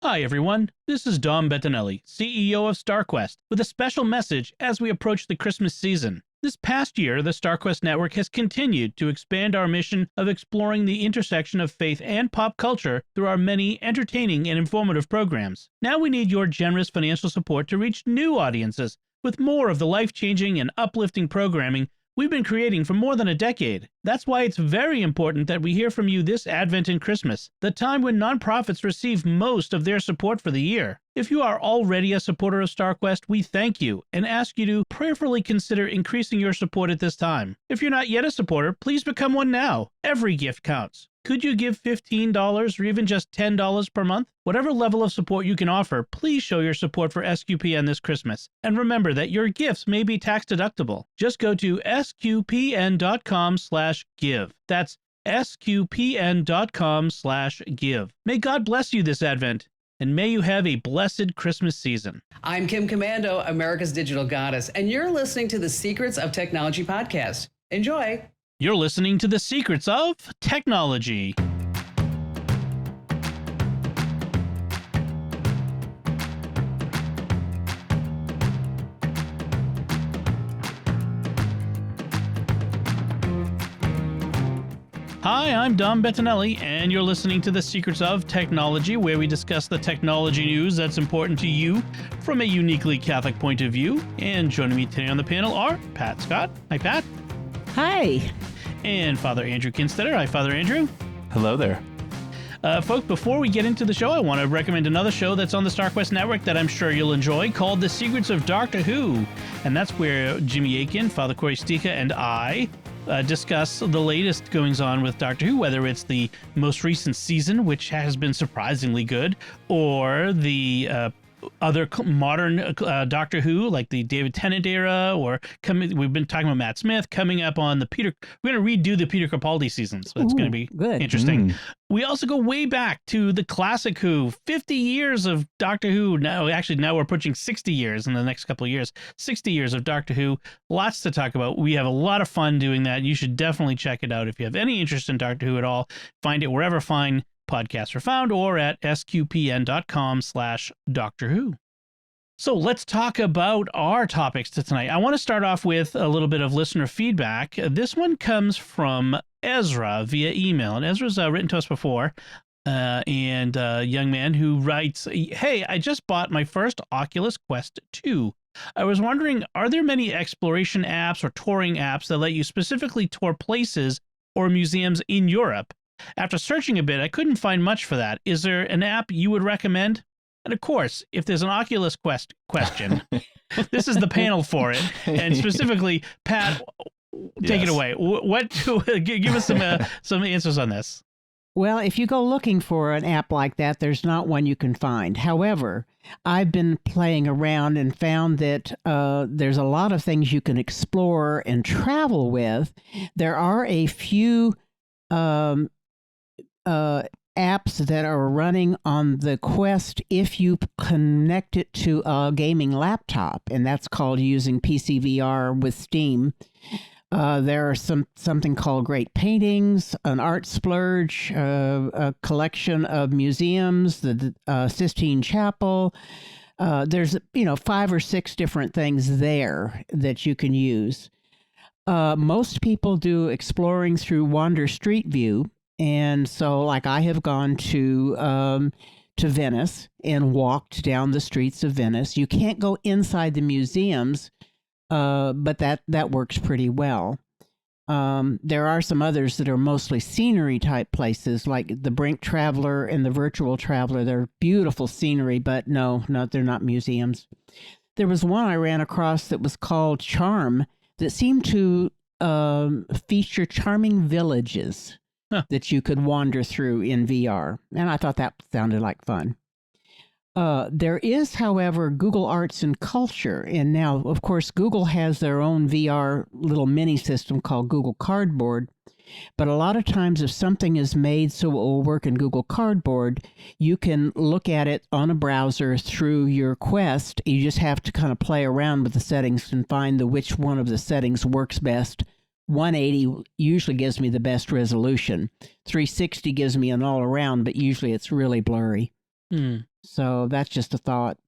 Hi everyone, this is Dom Bettinelli, CEO of StarQuest, with a special message as we approach the Christmas season. This past year, the StarQuest network has continued to expand our mission of exploring the intersection of faith and pop culture through our many entertaining and informative programs. Now we need your generous financial support to reach new audiences with more of the life-changing and uplifting programming we've been creating for more than a decade. That's why it's very important that we hear from you this Advent and Christmas, the time when nonprofits receive most of their support for the year. If you are already a supporter of StarQuest, we thank you and ask you to prayerfully consider increasing your support at this time. If you're not yet a supporter, please become one now. Every gift counts. Could you give $15 or even just $10 per month? Whatever level of support you can offer, please show your support for SQPN this Christmas. And remember that your gifts may be tax deductible. Just go to sqpn.com/give. That's sqpn.com/give. May God bless you this Advent, and may you have a blessed Christmas season. I'm Kim Commando, America's Digital Goddess, and you're listening to the Secrets of Technology podcast. Enjoy. You're listening to The Secrets of Technology. Hi, I'm Dom Bettinelli, and you're listening to The Secrets of Technology, where we discuss the technology news that's important to you from a uniquely Catholic point of view. And joining me today on the panel are Pat Scott. Hi, Pat. Hi. And Father Andrew Kinstetter. Hi, Father Andrew. Hello there. Folks, before we get into the show, I want to recommend another show that's on the StarQuest network that I'm sure you'll enjoy, called The Secrets of Doctor Who. And that's where Jimmy Akin, Father Corey Stika, and I discuss the latest goings-on with Doctor Who, whether it's the most recent season, which has been surprisingly good, or the other modern Doctor Who, like the David Tennant era, or we've been talking about Matt Smith coming up on the we're going to redo the Peter Capaldi season, so it's going to be good. Interesting. We also go way back to the classic Who, 50 years of Doctor Who. Now we're approaching 60 years in the next couple of years, 60 years of Doctor Who. Lots to talk about. We have a lot of fun doing that. You should definitely check it out. If you have any interest in Doctor Who at all, find it wherever fine podcasts are found, or at sqpn.com/Doctor Who. So let's talk about our topics tonight. I want to start off with a little bit of listener feedback. This one comes from Ezra via email, and Ezra's written to us before, and a young man who writes, "Hey, I just bought my first Oculus Quest 2. I was wondering, are there many exploration apps or touring apps that let you specifically tour places or museums in Europe? After searching a bit, I couldn't find much for that. Is there an app you would recommend?" And of course, if there's an Oculus Quest question, this is the panel for it. And specifically, Pat, take it away. Give us some answers on this. Well, if you go looking for an app like that, there's not one you can find. However, I've been playing around and found that there's a lot of things you can explore and travel with. There are a few apps that are running on the Quest if you connect it to a gaming laptop, and that's called using PCVR with Steam. There are something called Great Paintings, an Art Splurge, a collection of museums, the Sistine Chapel. There's 5 or 6 different things there that you can use. Most people do exploring through Wander Street View. And so, like, I have gone to Venice and walked down the streets of Venice. You can't go inside the museums, but that works pretty well. There are some others that are mostly scenery type places, like the Brink Traveler and the Virtual Traveler. They're beautiful scenery, but no, they're not museums. There was one I ran across that was called Charm that seemed to feature charming villages that you could wander through in VR. And I thought that sounded like fun. There is, however, Google Arts and Culture. And now, of course, Google has their own VR little mini system called Google Cardboard. But a lot of times if something is made so it will work in Google Cardboard, you can look at it on a browser through your Quest. You just have to kind of play around with the settings and find which one of the settings works best. 180 usually gives me the best resolution. 360 gives me an all-around, but usually it's really blurry. So that's just a thought.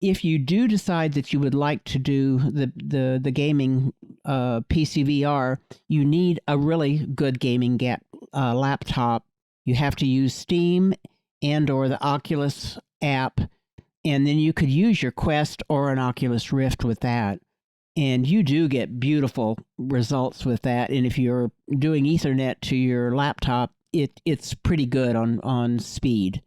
If you do decide that you would like to do the gaming PCVR, you need a really good gaming laptop. You have to use Steam and or the Oculus app, and then you could use your Quest or an Oculus Rift with that. And you do get beautiful results with that. And if you're doing Ethernet to your laptop, it's pretty good on speed.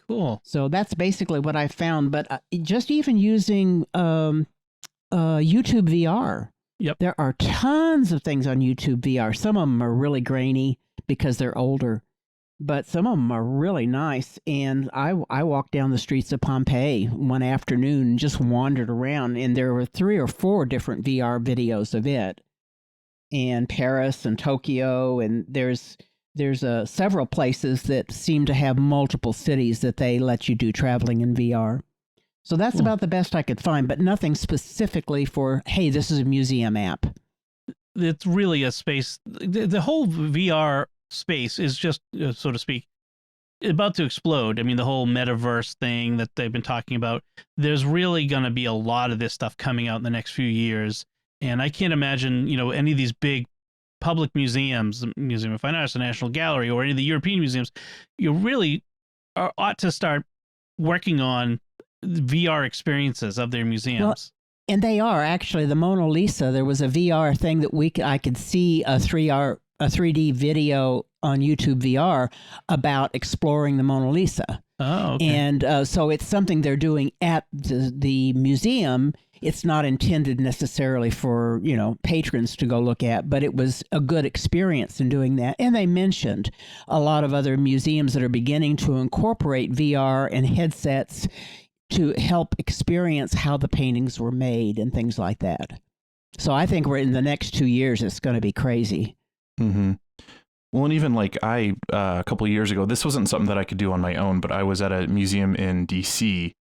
Cool. So that's basically what I found. But just even using YouTube VR, Yep. There are tons of things on YouTube VR. Some of them are really grainy because they're older, but some of them are really nice. And I walked down the streets of Pompeii one afternoon and just wandered around, and there were 3 or 4 different VR videos of it. And Paris and Tokyo, and there's several places that seem to have multiple cities that they let you do traveling in VR. So that's about the best I could find, but nothing specifically for, hey, this is a museum app. It's really a space. The whole VR space is just, so to speak, about to explode. I mean, the whole metaverse thing that they've been talking about, there's really going to be a lot of this stuff coming out in the next few years. And I can't imagine, any of these big public museums, the Museum of Fine Arts, the National Gallery, or any of the European museums, you really ought to start working on VR experiences of their museums. Well, and they are actually the Mona Lisa. There was a VR thing that I could see a 3D video on YouTube VR about exploring the Mona Lisa. Oh, okay. And so it's something they're doing at the museum. It's not intended necessarily for, patrons to go look at, but it was a good experience in doing that. And they mentioned a lot of other museums that are beginning to incorporate VR and headsets to help experience how the paintings were made and things like that. So I think we're in the next 2 years, it's going to be crazy. Mm-hmm. Well, and even like a couple of years ago, this wasn't something that I could do on my own, but I was at a museum in DC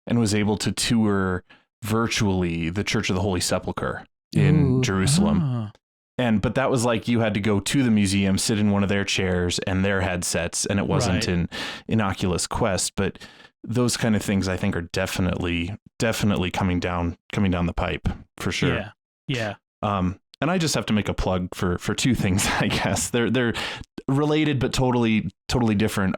and was able to tour virtually the Church of the Holy Sepulchre in Jerusalem. But that was like, you had to go to the museum, sit in one of their chairs and their headsets, and it wasn't in Oculus Quest. But those kind of things, I think, are definitely coming down the pipe for sure. Yeah. And I just have to make a plug for 2 things, I guess. They're related but totally different.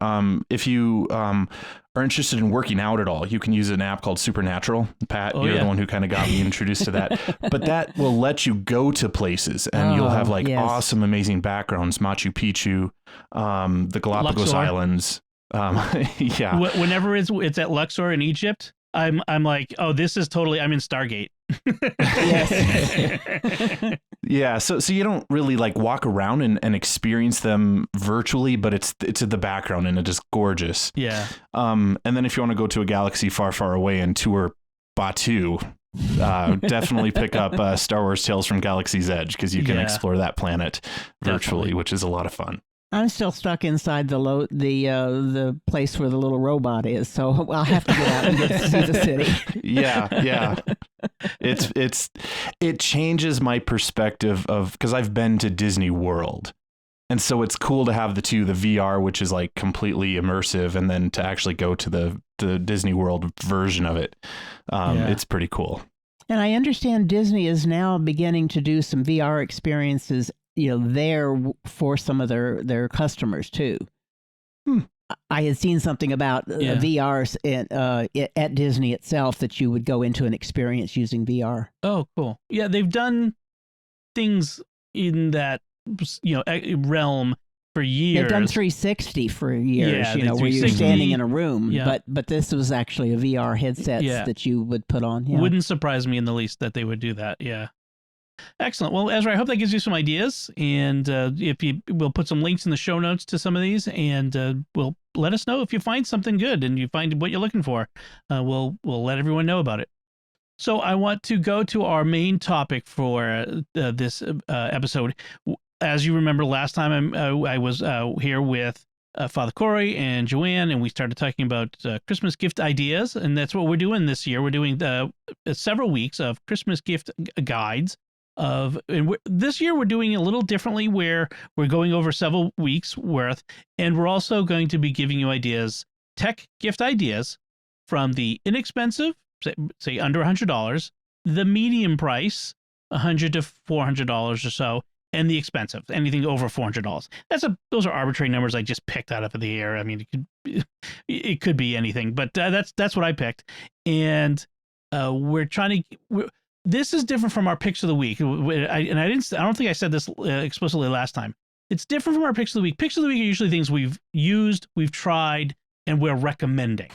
If you are interested in working out at all, you can use an app called Supernatural. Pat, you're the one who kind of got me introduced to that. But that will let you go to places, and you'll have awesome, amazing backgrounds. Machu Picchu, the Galapagos Luxor. Islands. Whenever it's at Luxor in Egypt, I'm like, oh, this is totally, I'm in Stargate. Yes. Yeah. So you don't really like walk around and experience them virtually, but it's in the background and it is gorgeous. Yeah. And then if you want to go to a galaxy far, far away and tour Batu, definitely pick up Star Wars Tales from Galaxy's Edge, because you can explore that planet virtually, which is a lot of fun. I'm still stuck inside the place where the little robot is, so I'll have to get out and get to see the city. Yeah. It changes my perspective because I've been to Disney World. And so it's cool to have the VR, which is like completely immersive, and then to actually go to the Disney World version of it. It's pretty cool. And I understand Disney is now beginning to do some VR experiences there for some of their customers too. I had seen something about VRs at Disney itself, that you would go into an experience using VR. Oh, cool. Yeah, they've done things in that realm for years. They've done 360 for years, where you're standing in a room. Yeah. But this was actually a VR headset that you would put on. Yeah. Wouldn't surprise me in the least that they would do that. Yeah. Excellent. Well, Ezra, I hope that gives you some ideas, and we'll put some links in the show notes to some of these, and we'll let us know if you find something good and you find what you're looking for. We'll let everyone know about it. So I want to go to our main topic for this episode. As you remember, last time I was here with Father Corey and Joanne, and we started talking about Christmas gift ideas, and that's what we're doing this year. We're doing several weeks of Christmas gift guides. This year we're doing it a little differently, where we're going over several weeks worth, and we're also going to be giving you ideas, tech gift ideas, from the inexpensive, say under $100, the medium price, $100 to $400 or so, and the expensive, anything over $400. Those are arbitrary numbers I just picked out of the air. I mean, it could be anything, but that's what I picked. And this is different from our picks of the week. I don't think I said this explicitly last time. It's different from our picks of the week. Picks of the week are usually things we've used, we've tried, and we're recommending.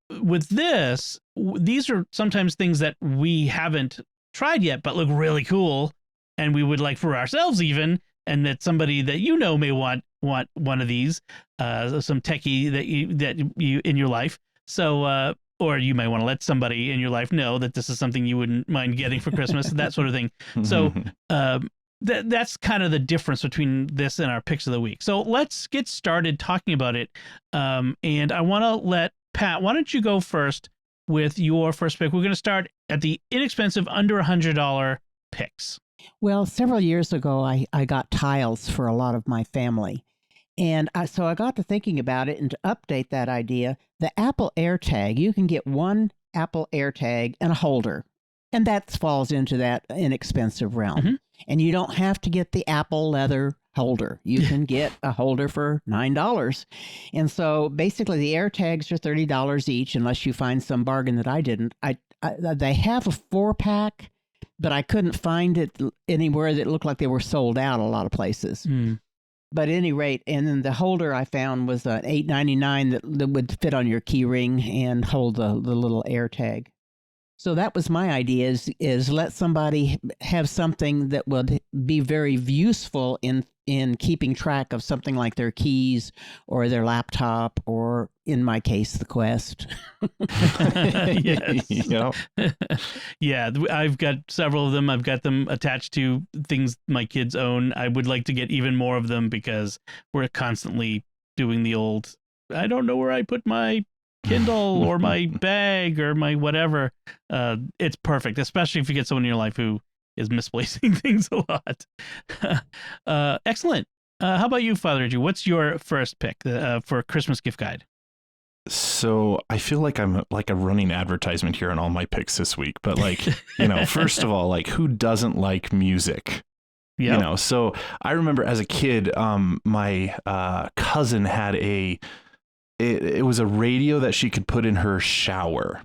With this, these are sometimes things that we haven't tried yet, but look really cool, and we would like for ourselves even, and that somebody that you know may want one of these, some techie that you in your life. So, or you may want to let somebody in your life know that this is something you wouldn't mind getting for Christmas, that sort of thing. So, that's kind of the difference between this and our picks of the week. So let's get started talking about it. And I want to let Pat, why don't you go first with your first pick? We're going to start at the inexpensive under $100 picks. Well, several years ago, I got tiles for a lot of my family. And so I got to thinking about it, and to update that idea, the Apple AirTag, you can get one Apple AirTag and a holder. And that falls into that inexpensive realm. Mm-hmm. And you don't have to get the Apple leather holder. You can get a holder for $9. And so basically the AirTags are $30 each, unless you find some bargain that I didn't. They have a 4-pack, but I couldn't find it anywhere that looked like they were sold out a lot of places. But at any rate, and then the holder I found was $8.99 that would fit on your key ring and hold the little AirTag. So that was my idea, is let somebody have something that would be very useful in keeping track of something like their keys or their laptop, or in my case, the Quest. Yes. Yep. Yeah, I've got several of them. I've got them attached to things my kids own. I would like to get even more of them because we're constantly doing the old, I don't know where I put my Kindle or my bag or my whatever. It's perfect, especially if you get someone in your life who is misplacing things a lot. Excellent. How about you, Father Dji? What's your first pick for Christmas gift guide? So I feel like I'm like a running advertisement here on all my picks this week, but like, first of all, like, who doesn't like music? Yep. So I remember as a kid, my cousin had it was a radio that she could put in her shower.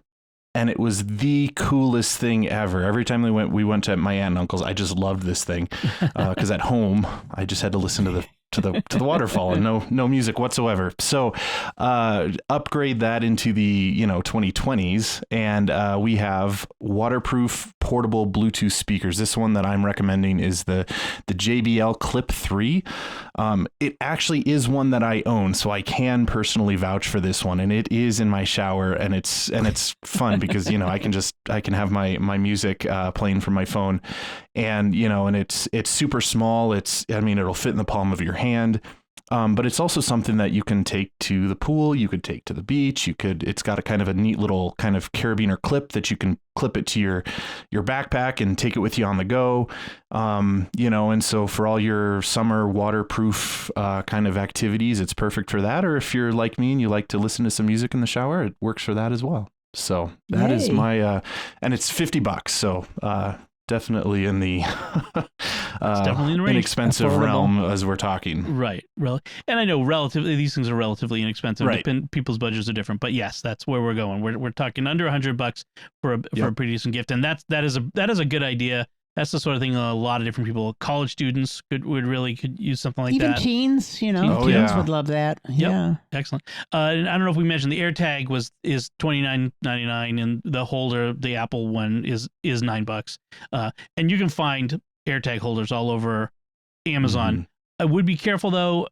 And it was the coolest thing ever. Every time we went to my aunt and uncle's, I just loved this thing. Because at home, I just had to listen to the waterfall and no music whatsoever. So upgrade that into the 2020s, and we have waterproof portable Bluetooth speakers. This one that I'm recommending is the Jbl Clip 3. It actually is one that I own, so I can personally vouch for this one, and it is in my shower, and it's fun because I can have my music playing from my phone, and and it's super small. It'll fit in the palm of your hand. But it's also something that you can take to the pool. You could take to the beach. It's got a kind of a neat little kind of carabiner clip that you can clip it to your backpack and take it with you on the go. And so for all your summer waterproof kind of activities, it's perfect for that. Or if you're like me and you like to listen to some music in the shower, it works for that as well. So that is my, and it's $50. So, definitely in the definitely in range. Inexpensive realm as we're talking. Right. And I know relatively these things are relatively inexpensive. Right. People's budgets are different, but yes, that's where we're going. We're talking under $100 for a pretty decent gift, and that is a good idea. That's the sort of thing a lot of different people, college students could use something like Even that. Even teens, teens would love that. Yep. Yeah. Excellent. And I don't know if we mentioned the AirTag is $29.99, and the holder, the Apple one, is $9. And you can find AirTag holders all over Amazon. Mm-hmm. I would be careful though,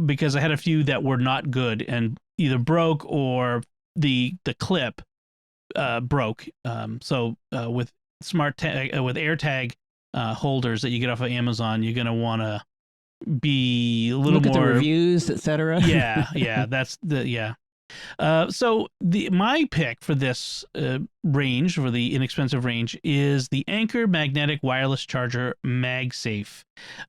because I had a few that were not good and either broke or the clip broke. So with with AirTag holders that you get off of Amazon, you're gonna want to be a little look more at the reviews, etc. Yeah, that's So my pick for this range, for the inexpensive range, is the Anker magnetic wireless charger Magsafe.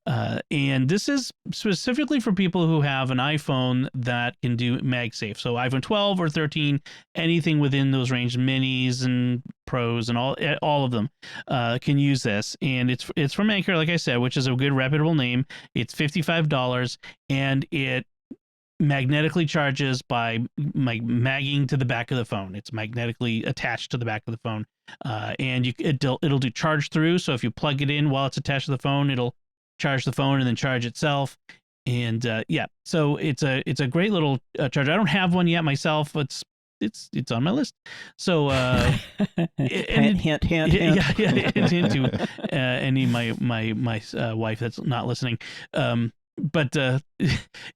And this is specifically for people who have an iPhone that can do Magsafe. So iPhone 12 or 13, anything within those range, minis and pros and all of them can use this. And it's from Anker, like I said, which is a good reputable name. It's $55, and it magnetically charges by magging to the back of the phone. It's magnetically attached to the back of the phone, and it'll do charge through. So if you plug it in while it's attached to the phone, it'll charge the phone and then charge itself. And so it's a great little charger. I don't have one yet myself. It's on my list. So hint to any my wife that's not listening. But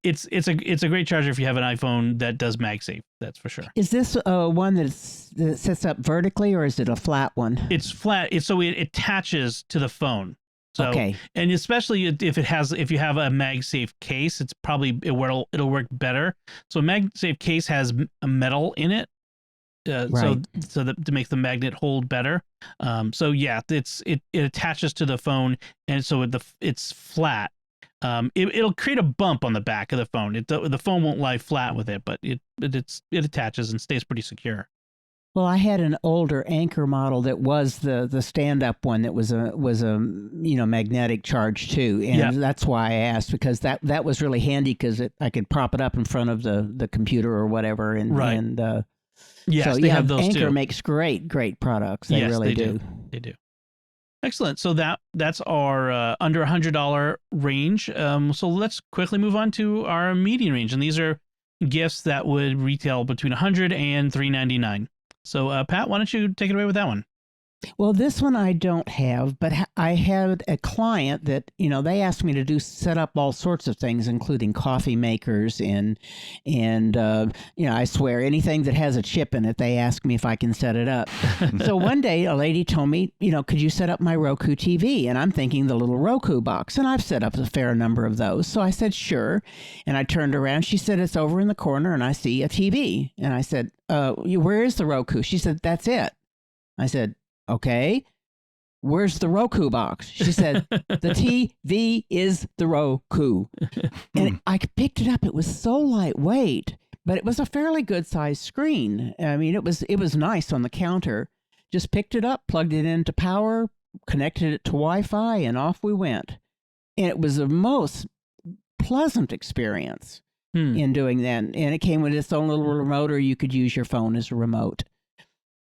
it's a great charger if you have an iPhone that does MagSafe. That's for sure. Is this one that sits up vertically, or is it a flat one? It's flat. So it attaches to the phone. So, okay. And especially if you have a MagSafe case, it's probably it'll work better. So a MagSafe case has a metal in it. Right. So that to make the magnet hold better. It attaches to the phone, and so it's flat. It'll create a bump on the back of the phone. The phone won't lie flat with it, but it attaches and stays pretty secure. Well, I had an older Anker model that was the stand-up one that was a magnetic charge too, and that's why I asked, because that was really handy because I could prop it up in front of the computer or whatever, and right. And yes, so, they have those Anker too. makes great products. They really do. They do. Excellent. So that's our under $100 range. So let's quickly move on to our median range, and these are gifts that would retail between $100 and $399. So Pat, why don't you take it away with that one? Well, this one I don't have, but I had a client that, they asked me to set up all sorts of things, including coffee makers and I swear anything that has a chip in it, they ask me if I can set it up. So one day a lady told me, could you set up my Roku TV? And I'm thinking the little Roku box, and I've set up a fair number of those. So I said, sure. And I turned around. She said, it's over in the corner, and I see a TV. And I said, where is the Roku? She said, that's it. I said, okay, where's the Roku box? She said, the TV is the Roku. And I picked it up. It was so lightweight, but it was a fairly good sized screen. I mean, it was nice on the counter. Just picked it up, plugged it into power, connected it to Wi-Fi, and off we went. And it was the most pleasant experience in doing that. And it came with its own little remote, or you could use your phone as a remote.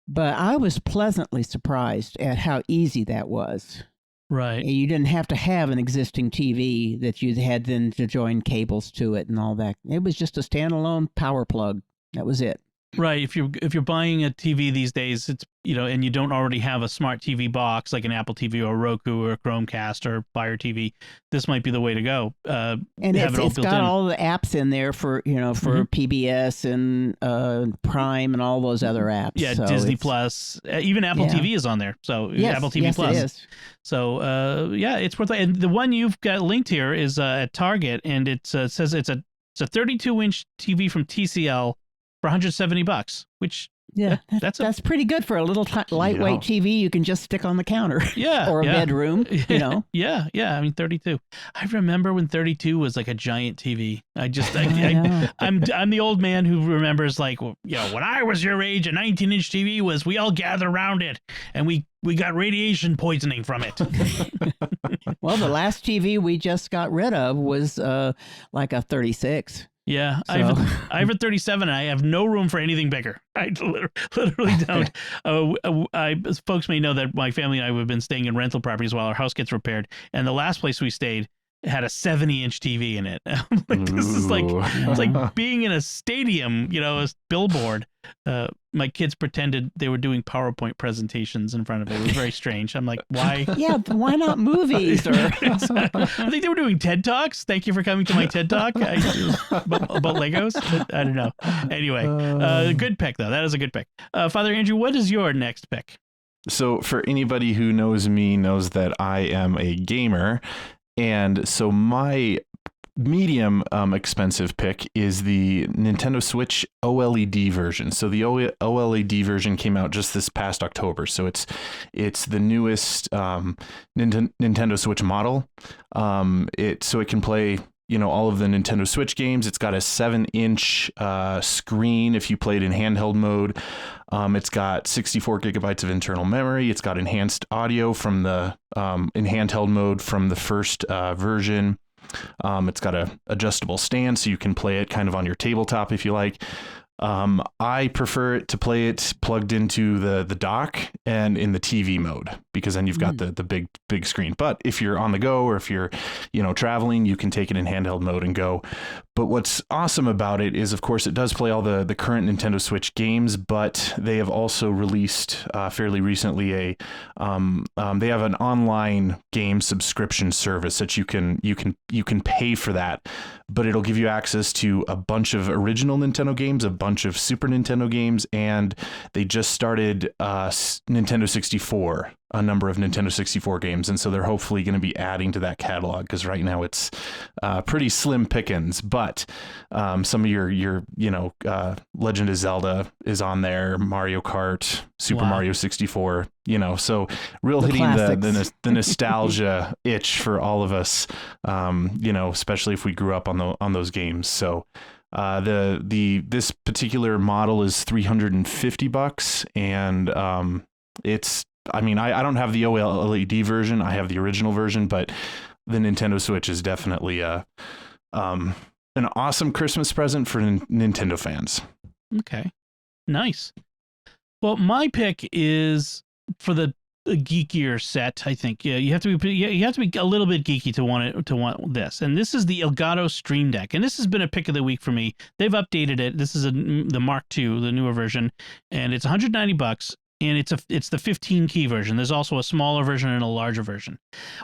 But I was pleasantly surprised at how easy that was. Right. You didn't have to have an existing TV that you had then to join cables to it and all that. It was just a standalone power plug. That was it. Right. If you're buying a TV these days, it's and you don't already have a smart TV box like an Apple TV or Roku or a Chromecast or Fire TV, this might be the way to go. And it's got all the apps in there for PBS and Prime and all those other apps. Yeah, so Disney Plus, even Apple TV is on there. So Apple TV Plus. It is. So it's worth it. And the one you've got linked here is at Target, and it says it's a 32-inch TV from TCL for $170, which that's pretty good for a little lightweight TV you can just stick on the counter. Or a bedroom, Yeah. I mean, 32. I remember when 32 was like a giant TV. I'm the old man who remembers, like, when I was your age, a 19-inch TV was, we all gathered around it and we got radiation poisoning from it. Well, the last TV we just got rid of was like a 36. Yeah, so. I have a 37, and I have no room for anything bigger. I literally don't. Folks may know that my family and I have been staying in rental properties while our house gets repaired, and the last place we stayed had a 70-inch TV in it. I'm like, this is it's like being in a stadium, a billboard. My kids pretended they were doing PowerPoint presentations in front of it. It was very strange. I'm like, why? Yeah, why not movies? I think they were doing TED Talks. Thank you for coming to my TED Talk about Legos. I don't know. Anyway, good pick, though. That is a good pick. Father Andrew, what is your next pick? So for anybody who knows me knows that I am a gamer. And so my medium expensive pick is the Nintendo Switch OLED version. So the OLED version came out just this past October. So it's the newest Nintendo Switch model. So it can play, you know, all of the Nintendo Switch games. It's got a 7-inch screen if you played in handheld mode. It's got 64 gigabytes of internal memory. It's got enhanced audio from the in handheld mode from the first version. It's got a adjustable stand, so you can play it kind of on your tabletop if you like. I prefer to play it plugged into the dock and in the TV mode, because then you've got the big screen. But if you're on the go, or if you're, you know, traveling, you can take it in handheld mode and go. But what's awesome about it is, of course, it does play all the current Nintendo Switch games, but they have also released fairly recently they have an online game subscription service that you can pay for that, but it'll give you access to a bunch of original Nintendo games, a bunch of Super Nintendo games, and they just started Nintendo 64, a number of Nintendo 64 games, and so they're hopefully going to be adding to that catalog, because right now it's pretty slim pickings. But some of your you know, Legend of Zelda is on there, Mario Kart, Super Mario 64, you know, so real hitting the nostalgia itch for all of us, you know, especially if we grew up on those games. So this particular model is $350, and it's, I mean, I don't have the OLED version. I have the original version, but the Nintendo Switch is definitely an awesome Christmas present for Nintendo fans. Okay, nice. Well, my pick is for the geekier set. I think you have to be a little bit geeky to want this. And this is the Elgato Stream Deck, and this has been a pick of the week for me. They've updated it. This is the Mark II, the newer version, and it's $190. And it's the 15 key version. There's also a smaller version and a larger version.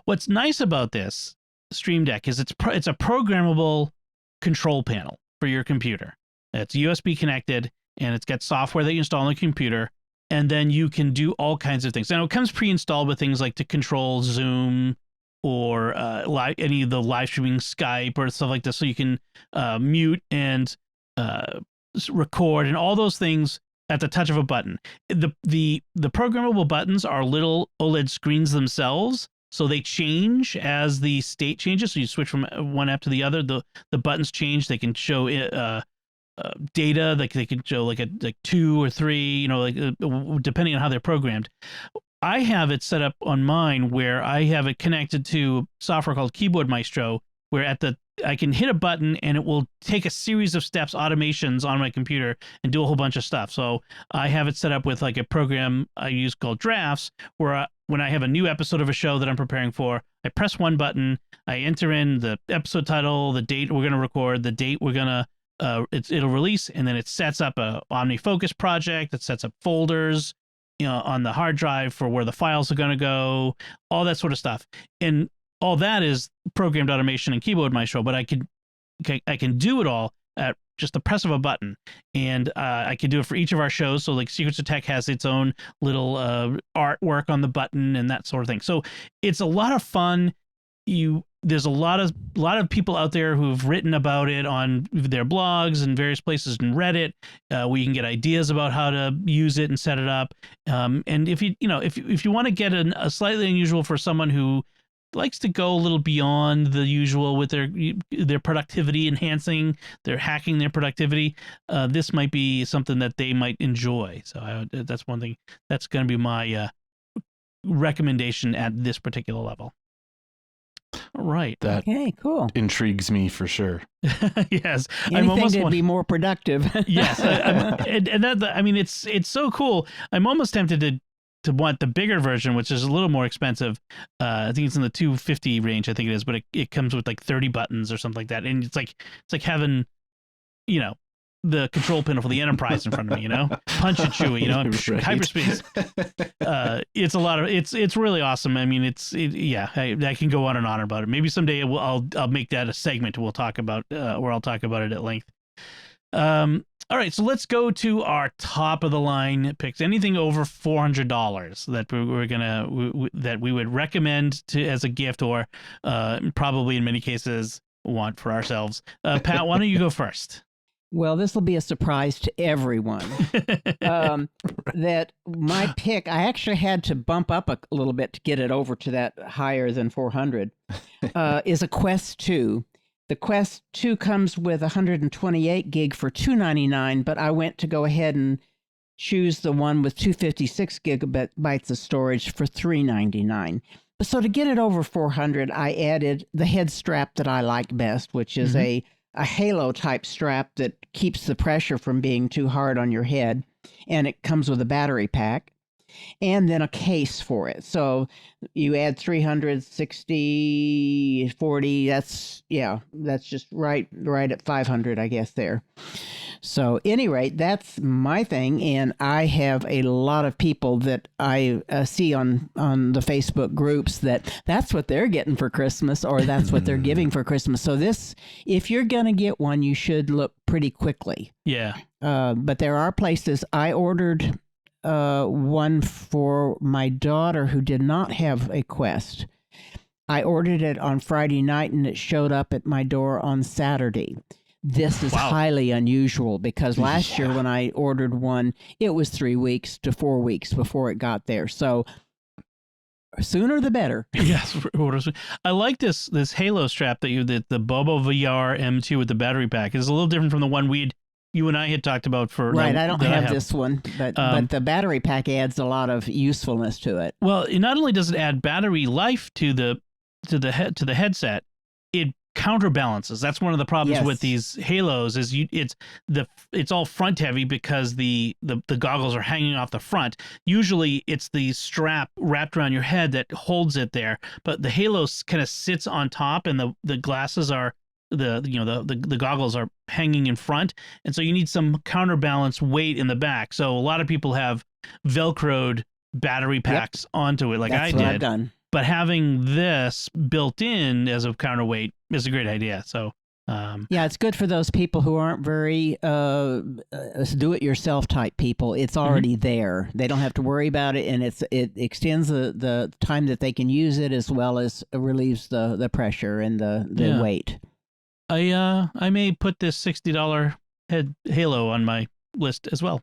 What's nice about this Stream Deck is it's a programmable control panel for your computer. It's USB connected, and it's got software that you install on the computer, and then you can do all kinds of things. Now, it comes pre-installed with things like to control Zoom or any of the live streaming Skype or stuff like this, so you can mute and record and all those things at the touch of a button. The programmable buttons are little OLED screens themselves, so they change as the state changes. So you switch from one app to the other. The buttons change. They can show data. Like they can show like 2 or 3. You know, like depending on how they're programmed. I have it set up on mine where I have it connected to software called Keyboard Maestro, where I can hit a button and it will take a series of steps, automations on my computer, and do a whole bunch of stuff. So I have it set up with like a program I use called Drafts, where when I have a new episode of a show that I'm preparing for, I press one button, I enter in the episode title, the date we're going to record, the date we're going to, it'll release, and then it sets up a OmniFocus project, it sets up folders, you know, on the hard drive for where the files are going to go, all that sort of stuff. And all that is programmed automation and Keyboard Maestro, but I can do it all at just the press of a button, and I can do it for each of our shows. So like Secrets of Tech has its own little artwork on the button and that sort of thing. So it's a lot of fun. There's a lot of people out there who've written about it on their blogs and various places in Reddit, where you can get ideas about how to use it and set it up. And if you want to get a slightly unusual for someone who likes to go a little beyond the usual with their productivity enhancing, they're hacking their productivity, this might be something that they might enjoy. So that's one thing that's going to be my recommendation at this particular level. All right. That okay, cool. Intrigues me for sure. Yes. Anything to be more productive. Yes. And that, I mean, it's so cool. I'm almost tempted to want the bigger version, which is a little more expensive. I think it's in the $250 range, I think it is, but it comes with like 30 buttons or something like that. And it's like having, you know, the control panel for the Enterprise in front of me, you know, punch and chewy, you know, right. Hyperspace. It's a lot of, it's really awesome. I mean, I can go on and on about it. Maybe someday I'll make that a segment we'll talk about, where I'll talk about it at length. All right, so let's go to our top of the line picks. Anything over $400 that we would recommend as a gift, or probably in many cases want for ourselves. Pat, why don't you go first? Well, this will be a surprise to everyone. That my pick, I actually had to bump up a little bit to get it over to that higher than 400, is a Quest 2. The Quest 2 comes with 128 gig for $299, but I went to go ahead and choose the one with 256 gigabytes of storage for $399. So to get it over 400, I added the head strap that I like best, which is a halo type strap that keeps the pressure from being too hard on your head. And it comes with a battery pack and then a case for it. So you add 360, 40, that's just right at 500, I guess there. So at any rate, that's my thing. And I have a lot of people that I see on the Facebook groups that's what they're getting for Christmas, or that's what they're giving for Christmas. So this, if you're going to get one, you should look pretty quickly. Yeah. But there are places. I ordered one for my daughter who did not have a Quest. I ordered it on Friday night and it showed up at my door on Saturday. This is highly unusual because last year when I ordered one, it was 3 weeks to 4 weeks before it got there. So sooner the better. Yes. I like this Halo strap that the Bobo VR M2 with the battery pack. It's a little different from the one you and I had talked about for right. I don't have this one, but the battery pack adds a lot of usefulness to it. Well, not only does it add battery life to the headset, it counterbalances. That's one of the problems with these Halos is it's all front heavy because the goggles are hanging off the front. Usually it's the strap wrapped around your head that holds it there, but the Halo kind of sits on top and the glasses are the goggles are hanging in front, and so you need some counterbalance weight in the back. So a lot of people have Velcroed battery packs onto it, like That's I what did. I've done. But having this built in as a counterweight is a great idea. So yeah, it's good for those people who aren't very do-it-yourself type people. It's already there. They don't have to worry about it, and it extends the time that they can use it as well as relieves the pressure and the weight. I may put this $60 head Halo on my list as well.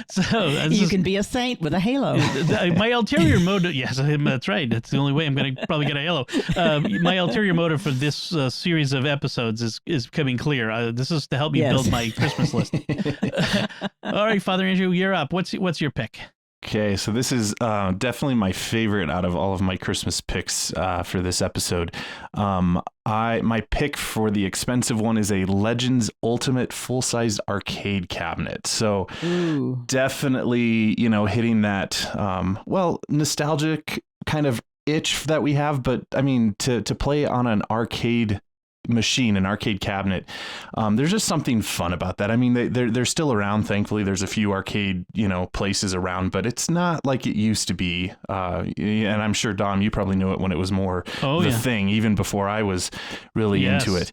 So you can be a saint with a Halo. My ulterior motive, yes, that's right. That's the only way I'm going to probably get a Halo. My ulterior motive for this series of episodes is becoming clear. This is to help me build my Christmas list. All right, Father Andrew, you're up. What's your pick? Okay, so this is definitely my favorite out of all of my Christmas picks for this episode. My pick for the expensive one is a Legends Ultimate full-sized arcade cabinet. So definitely, hitting that, nostalgic kind of itch that we have. But I mean, to play on an arcade machine, an arcade cabinet, there's just something fun about that. I mean, they're still around. Thankfully, there's a few arcade places around, but it's not like it used to be. And I'm sure, Dom, you probably knew it when it was more thing, even before I was really into it.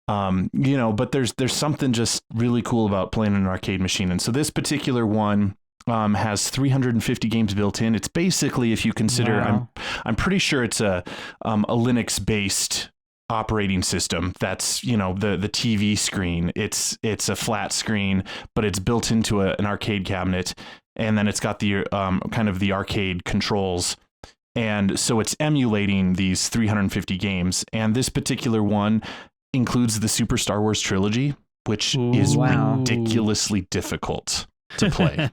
But there's something just really cool about playing an arcade machine. And so this particular one has 350 games built in. It's basically, if you consider, I'm pretty sure it's a Linux based operating system. That's the TV screen. It's a flat screen, but it's built into an arcade cabinet, and then it's got the kind of the arcade controls, and so it's emulating these 350 games. And this particular one includes the Super Star Wars trilogy, which is ridiculously difficult to play.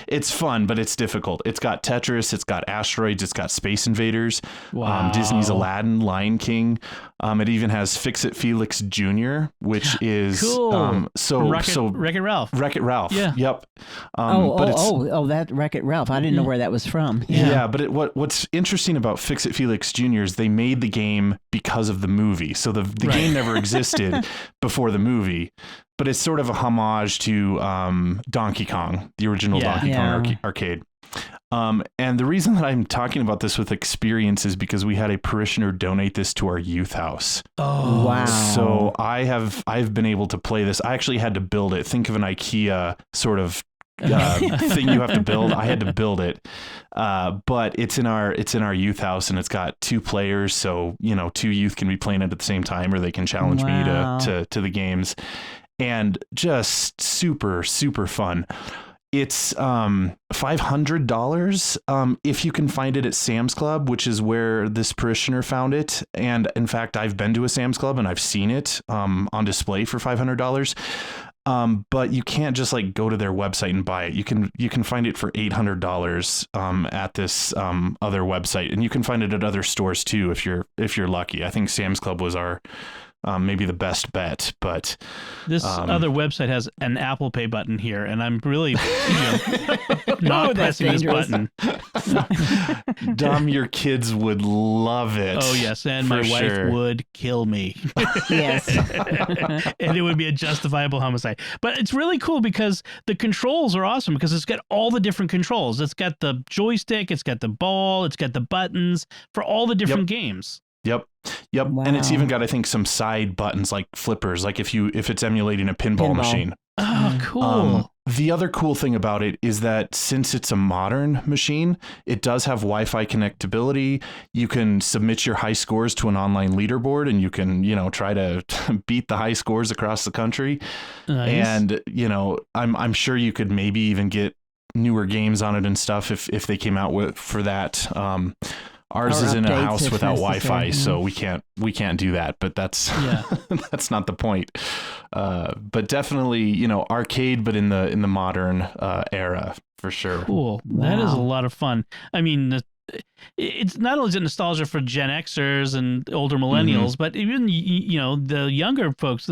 It's fun, but it's difficult. It's got Tetris, it's got Asteroids, it's got Space Invaders, Disney's Aladdin, Lion King. It even has Fix It Felix Jr., which is cool. Wreck-It Ralph. Wreck-It Ralph. Yeah. Yep. That Wreck-It Ralph. I didn't know where that was from. Yeah, but what's interesting about Fix It Felix Jr. is they made the game because of the movie. So the game never existed before the movie. But it's sort of a homage to Donkey Kong, the original Donkey Kong arcade. And the reason that I'm talking about this with experience is because we had a parishioner donate this to our youth house. Oh, wow. So I've been able to play this. I actually had to build it. Think of an IKEA sort of thing you have to build. I had to build it, but it's in our youth house, and it's got 2 players, so 2 youth can be playing it at the same time, or they can challenge me to the games, and just super fun. It's $500 if you can find it at Sam's Club, which is where this parishioner found it. And in fact, I've been to a Sam's Club and I've seen it on display for $500. But you can't just like go to their website and buy it. You can find it for $800 at this other website, and you can find it at other stores too if you're lucky. I think Sam's Club was our maybe the best bet, but this other website has an Apple Pay button here, and I'm really not pressing this button. Dom, your kids would love it. Oh yes, and my wife would kill me. Yes. And it would be a justifiable homicide. But it's really cool because the controls are awesome, because it's got all the different controls. It's got the joystick, it's got the ball, it's got the buttons for all the different games. Yep. Wow. And it's even got, I think, some side buttons like flippers, like if it's emulating a pinball machine. Oh, cool. The other cool thing about it is that since it's a modern machine, it does have Wi-Fi connectability. You can submit your high scores to an online leaderboard, and you can, try to beat the high scores across the country. Nice. And, I'm sure you could maybe even get newer games on it and stuff if they came out for that. Ours is in a house without Wi-Fi, so we can't do that. But that's that's not the point. But definitely, arcade, but in the modern era for sure. Cool. Wow. That is a lot of fun. I mean, it's not only is it nostalgia for Gen Xers and older millennials, but even the younger folks.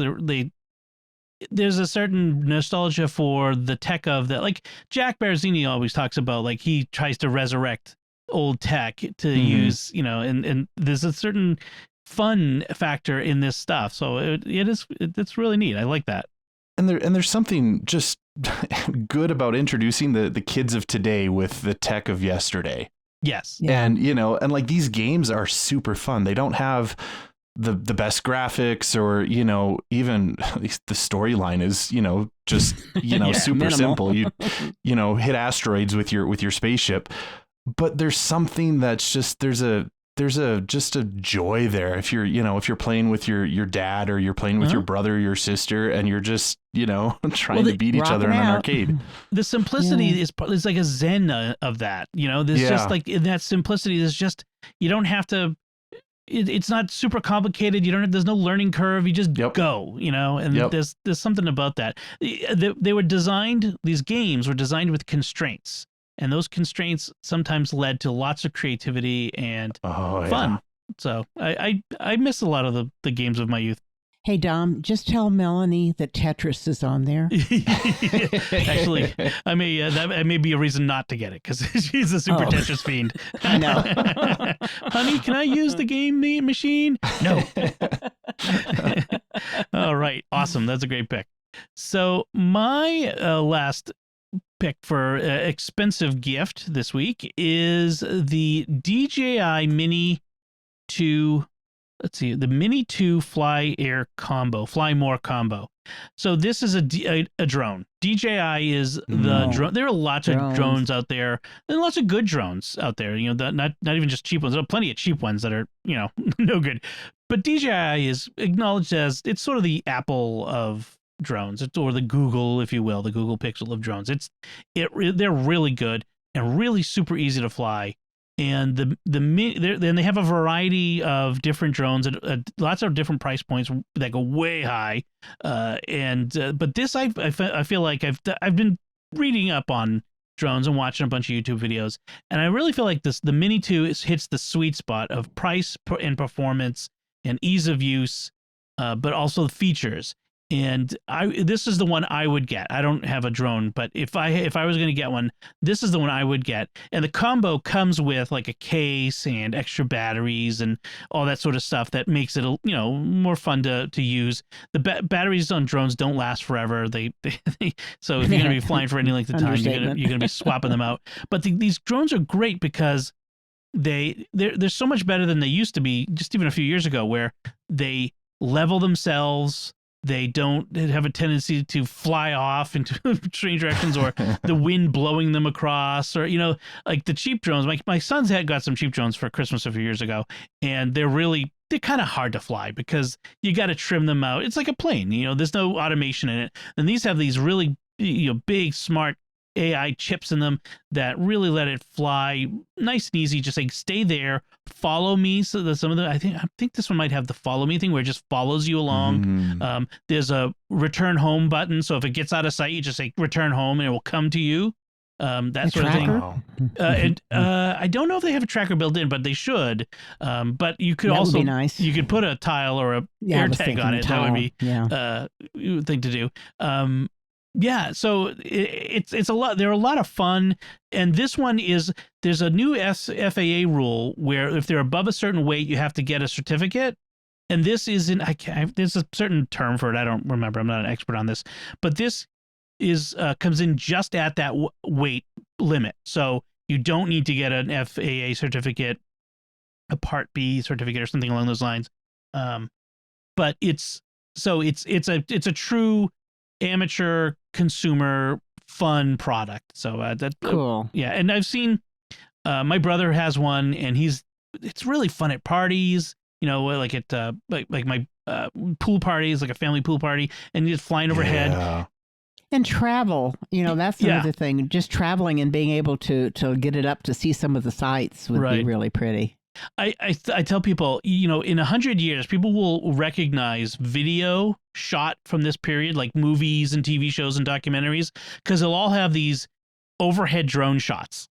There's a certain nostalgia for the tech of that. Like Jack Barzini always talks about, like he tries to resurrect old tech to use, and there's a certain fun factor in this stuff. So it's really neat. I like that. And there's something just good about introducing the kids of today with the tech of yesterday. Yes. Yeah. And, and like these games are super fun. They don't have the best graphics, or, even at least the storyline is, just, super minimal. Simple. You hit asteroids with your spaceship. But there's something that's just there's a joy there if you're playing with your dad, or you're playing with your brother or your sister, and you're just trying to beat each other in an arcade. The simplicity is like a zen of that. There's just like in that simplicity. There's just you don't have to. It's not super complicated. There's no learning curve. You just go. And there's something about that. These games were designed with constraints. And those constraints sometimes led to lots of creativity and fun. So I miss a lot of the games of my youth. Hey, Dom, just tell Melanie that Tetris is on there. Actually, that may be a reason not to get it, because she's a super Tetris fiend. I know. Honey, can I use the game machine? No. All right. Awesome. That's a great pick. So my last pick for expensive gift this week is the DJI Mini 2. Let's see, the Mini 2 Fly More combo. So this is a drone. DJI is the drone. There are lots of drones out there, and lots of good drones out there. Not even just cheap ones. There are plenty of cheap ones that are no good. But DJI is acknowledged as it's sort of the Apple of drones, or the Google, if you will, the Google Pixel of drones. They're really good and really super easy to fly. And then they have a variety of different drones at lots of different price points that go way high. But this I feel like I've been reading up on drones and watching a bunch of YouTube videos, and I really feel like the Mini 2 hits the sweet spot of price and performance and ease of use, but also the features. And this is the one I would get. I don't have a drone, but if I was going to get one, this is the one I would get. And the combo comes with like a case and extra batteries and all that sort of stuff that makes it more fun to use. The batteries on drones don't last forever. They so if you're going to be flying for any length of time, you're going to be swapping them out. But these drones are great because they're so much better than they used to be just even a few years ago, where they level themselves. They don't have a tendency to fly off into strange directions, or the wind blowing them across, or, like the cheap drones. My son's got some cheap drones for Christmas a few years ago, and they're kind of hard to fly because you got to trim them out. It's like a plane, there's no automation in it. And these have these really, big, smart AI chips in them that really let it fly nice and easy. Just like, stay there, follow me. So that some of the, I think this one might have the follow me thing where it just follows you along. There's a return home button. So if it gets out of sight, you just say return home and it will come to you. That sort of thing. I don't know if they have a tracker built in, but they should. But you could also, would be nice. You could put a tile or a air tag on it. That would be thing to do. So it's a lot. They're a lot of fun, and this one there's a new FAA rule where if they're above a certain weight, you have to get a certificate. And this is there's a certain term for it. I don't remember. I'm not an expert on this, but this comes in just at that weight limit. So you don't need to get an FAA certificate, a Part B certificate, or something along those lines. But it's a true amateur consumer fun product. So that's cool. And I've seen my brother has one, and it's really fun at parties, like at like my pool parties, like a family pool party, and just flying overhead. And travel, that's another thing. Just traveling and being able to get it up to see some of the sights would be really pretty. I tell people, in 100 years, people will recognize video shot from this period, like movies and TV shows and documentaries, because they'll all have these overhead drone shots.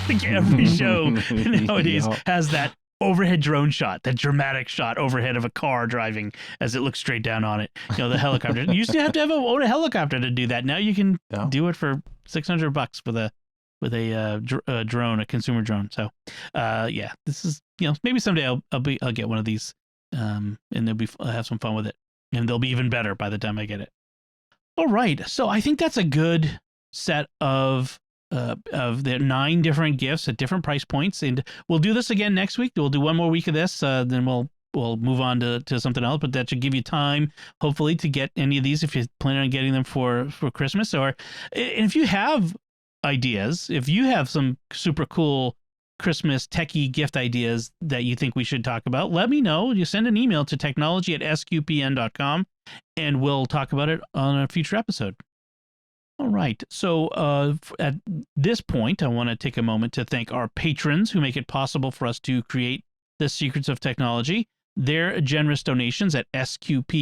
Like every show nowadays has that overhead drone shot, that dramatic shot overhead of a car driving as it looks straight down on it. The helicopter. You used to have to own a helicopter to do that. Now you can do it for $600 with a drone, a consumer drone. So, this is, maybe someday I'll get one of these, and I'll have some fun with it, and they'll be even better by the time I get it. All right. So I think that's a good set of the 9 different gifts at different price points. And we'll do this again next week. We'll do one more week of this. Then we'll move on to something else, but that should give you time, hopefully, to get any of these if you plan on getting them for Christmas. And if you have ideas, if you have some super cool Christmas techie gift ideas that you think we should talk about, let me know. You send an email to technology@sqpn.com, and we'll talk about it on a future episode. All right. So at this point, I want to take a moment to thank our patrons who make it possible for us to create the Secrets of Technology. Their generous donations at sqpn.com/give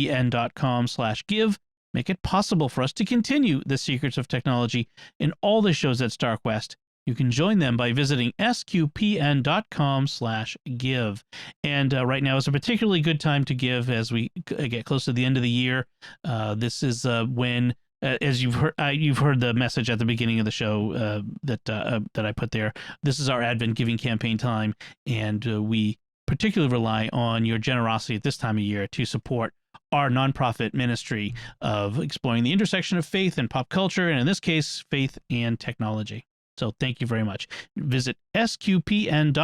make it possible for us to continue the Secrets of Technology in all the shows at StarQuest. You can join them by visiting sqpn.com/give. And right now is a particularly good time to give as we get close to the end of the year. This is when, as you've heard the message at the beginning of the show that I put there. This is our Advent giving campaign time, and we particularly rely on your generosity at this time of year to support our nonprofit ministry of exploring the intersection of faith and pop culture, and in this case, faith and technology. So thank you very much. Visit sqpn.com/give.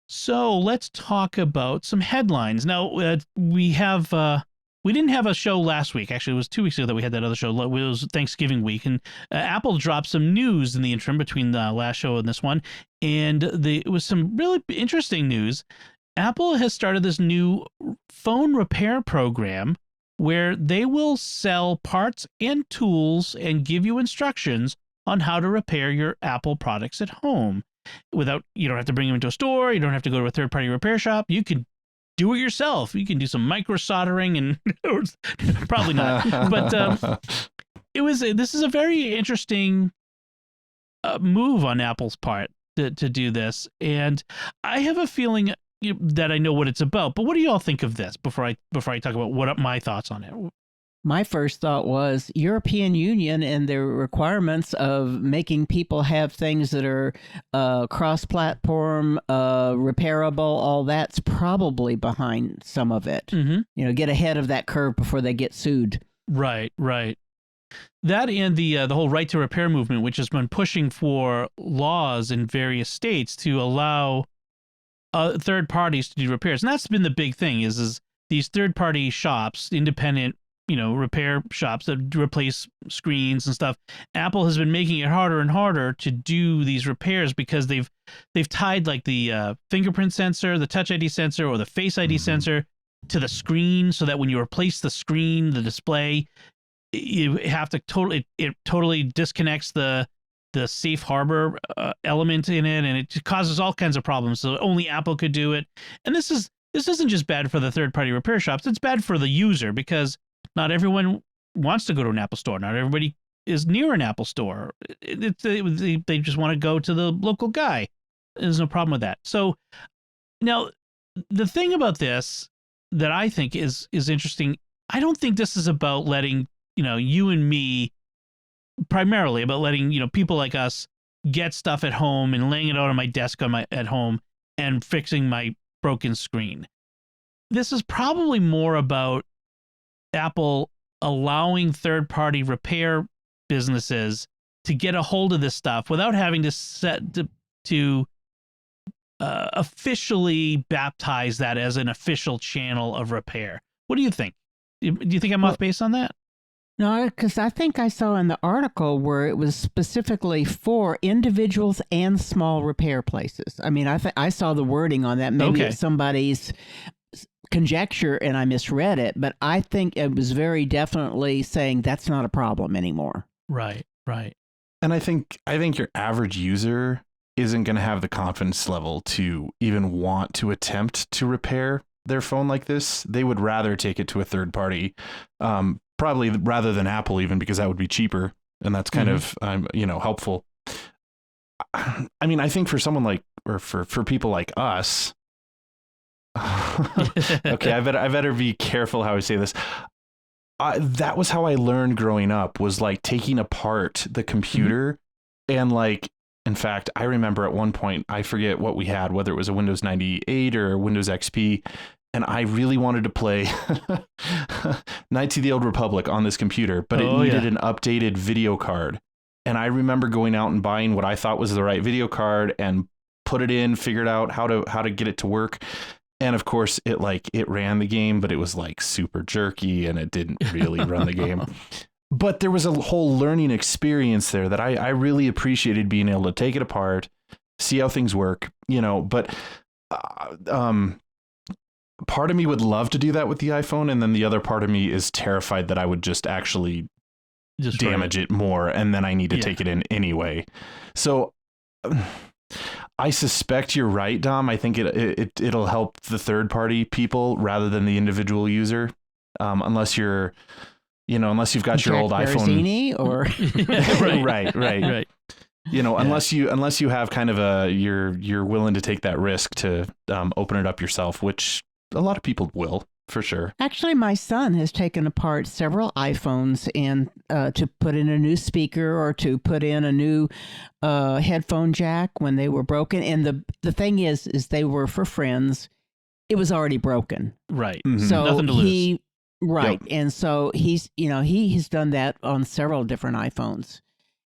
So let's talk about some headlines. Now, we didn't have a show last week. Actually, it was 2 weeks ago that we had that other show. It was Thanksgiving week, and Apple dropped some news in the interim between the last show and this one, and it was some really interesting news. Apple has started this new phone repair program where they will sell parts and tools and give you instructions on how to repair your Apple products at home. You don't have to bring them into a store. You don't have to go to a third-party repair shop. You can do it yourself. You can do some micro soldering and probably not. But this is a very interesting move on Apple's part to do this. And I have a feeling that I know what it's about. But what do you all think of this before I talk about what are my thoughts on it? My first thought was European Union and their requirements of making people have things that are cross-platform, repairable, all that's probably behind some of it. Mm-hmm. Get ahead of that curve before they get sued. Right. That and the whole right to repair movement, which has been pushing for laws in various states to allow third parties to do repairs. And that's been the big thing is these third-party shops, independent, repair shops that replace screens and stuff, Apple has been making it harder and harder to do these repairs because they've tied like the fingerprint sensor, the Touch ID sensor, or the Face ID sensor to the screen, so that when you replace the screen, the display, you have to totally disconnects the safe harbor element in it, and it causes all kinds of problems. So only Apple could do it, and this isn't just bad for the third-party repair shops. It's bad for the user because not everyone wants to go to an Apple store. Not everybody is near an Apple store. They just want to go to the local guy. There's no problem with that. So now the thing about this that I think is interesting, I don't think this is about letting, you and me, primarily about letting, people like us get stuff at home and laying it out on my desk at home and fixing my broken screen. This is probably more about Apple allowing third-party repair businesses to get a hold of this stuff without having to officially baptize that as an official channel of repair. What do you think? Do you think I'm off base on that? No, because I think I saw in the article where it was specifically for individuals and small repair places. I mean, I saw the wording on that. Maybe it's somebody's conjecture and I misread it, but I think it was very definitely saying that's not a problem anymore. Right. And I think your average user isn't going to have the confidence level to even want to attempt to repair their phone like this. They would rather take it to a third party, probably rather than Apple, even, because that would be cheaper, and that's kind of helpful. I mean, I think for someone like, or for people like us, okay, I better be careful how I say this. That was how I learned growing up, was like taking apart the computer and like, in fact, I remember at one point, I forget what we had, whether it was a Windows 98 or Windows XP, and I really wanted to play Knights of the Old Republic on this computer, but it needed an updated video card. And I remember going out and buying what I thought was the right video card and put it in, figured out how to get it to work. And of course, it ran the game, but it was like super jerky and it didn't really run the game. But there was a whole learning experience there that I really appreciated, being able to take it apart, see how things work, but part of me would love to do that with the iPhone. And then the other part of me is terrified that I would just actually damage it more. And then I need to take it in anyway. So I suspect you're right, Dom. I think it'll help the third party people rather than the individual user. Unless you've got your old iPhone or right. Unless you have kind of you're willing to take that risk to open it up yourself, which a lot of people will, for sure. Actually, my son has taken apart several iPhones and to put in a new speaker or to put in a new headphone jack when they were broken. And the thing is they were for friends. It was already broken. Right. So nothing to lose. Right. Yep. And so he's done that on several different iPhones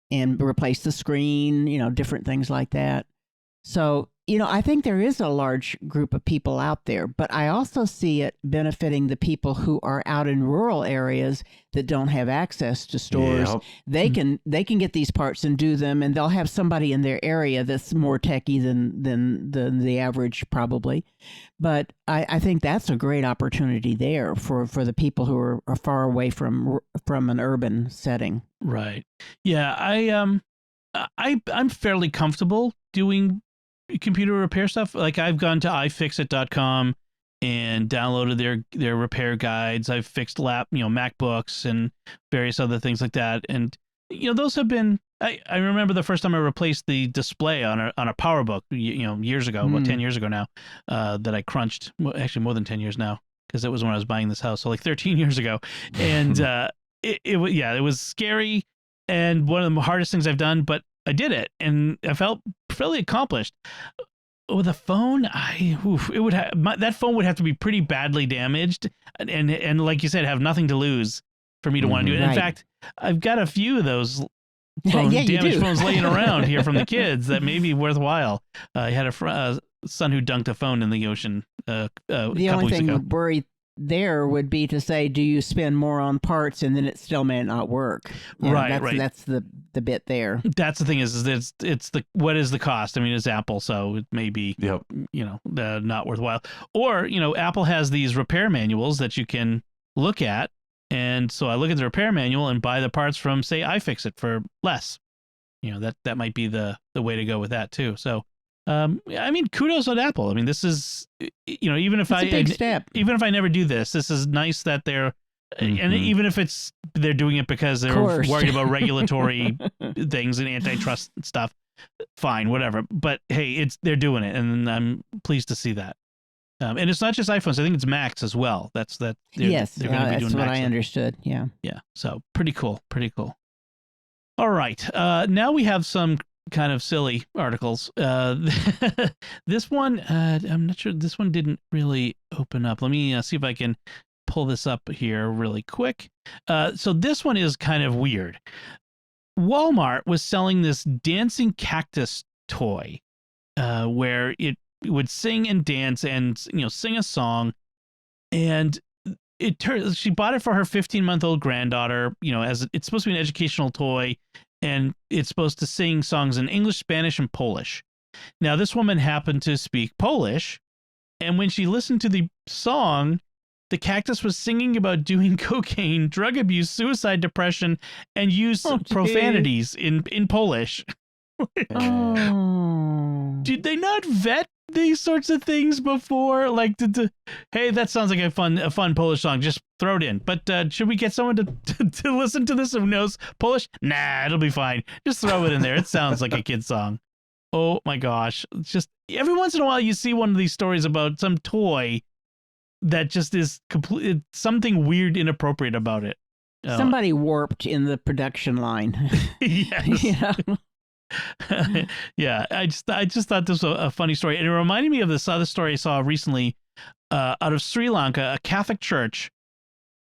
and replaced the screen, different things like that. So, I think there is a large group of people out there, but I also see it benefiting the people who are out in rural areas that don't have access to stores. Yep. They can get these parts and do them, and they'll have somebody in their area that's more techie than the average probably. But I think that's a great opportunity there for the people who are far away from an urban setting. Right. Yeah. I'm fairly comfortable doing computer repair stuff. Like, I've gone to ifixit.com and downloaded their repair guides. I've fixed MacBooks and various other things like that. And those have been, I remember the first time I replaced the display on a PowerBook, years ago, about 10 years ago now, that I crunched, actually more than 10 years now, because it was when I was buying this house. So like 13 years ago. And it was scary and one of the hardest things I've done, but I did it and I felt fairly accomplished. With a phone, that phone would have to be pretty badly damaged, and like you said, have nothing to lose for me to want to do it. In fact, I've got a few of those damaged phones laying around here from the kids that may be worthwhile. I had a son who dunked a phone in the ocean a couple weeks ago. The only thing there would be to say, do you spend more on parts, and then it still may not work. Right. That's the bit there. That's the thing is it's the what is the cost? I mean, it's Apple, so it may be not worthwhile. Or Apple has these repair manuals that you can look at, and so I look at the repair manual and buy the parts from, say, iFixit for less. That might be the way to go with that too. So. I mean, kudos on Apple. I mean, this is, even if it's a big step. Even if I never do this is nice that they're, and even if they're doing it because they're worried about regulatory things and antitrust stuff, fine, whatever. But hey, they're doing it, and I'm pleased to see that. And it's not just iPhones. I think it's Macs as well. That's that. Yes, that's what I understood. Yeah. Yeah. So pretty cool. Pretty cool. All right. Now we have some kind of silly articles. This one, I'm not sure. This one didn't really open up. Let me see if I can pull this up here really quick. So this one is kind of weird. Walmart was selling this dancing cactus toy, where it would sing and dance and sing a song, and she bought it for her 15-month-old granddaughter. As it's supposed to be an educational toy. And it's supposed to sing songs in English, Spanish, and Polish. Now, this woman happened to speak Polish, and when she listened to the song, the cactus was singing about doing cocaine, drug abuse, suicide, depression, and use profanities in Polish. Did they not vet these sorts of things before? Like, hey, that sounds like a fun Polish song. Just throw it in. But should we get someone to listen to this who knows Polish? Nah, it'll be fine. Just throw it in there. It sounds like a kid's song. Oh my gosh! It's just every once in a while you see one of these stories about some toy that just is something weird, inappropriate about it. Somebody warped in the production line. Yes. Yeah, I just thought this was a funny story, and it reminded me of this other story I saw recently out of Sri Lanka. A Catholic church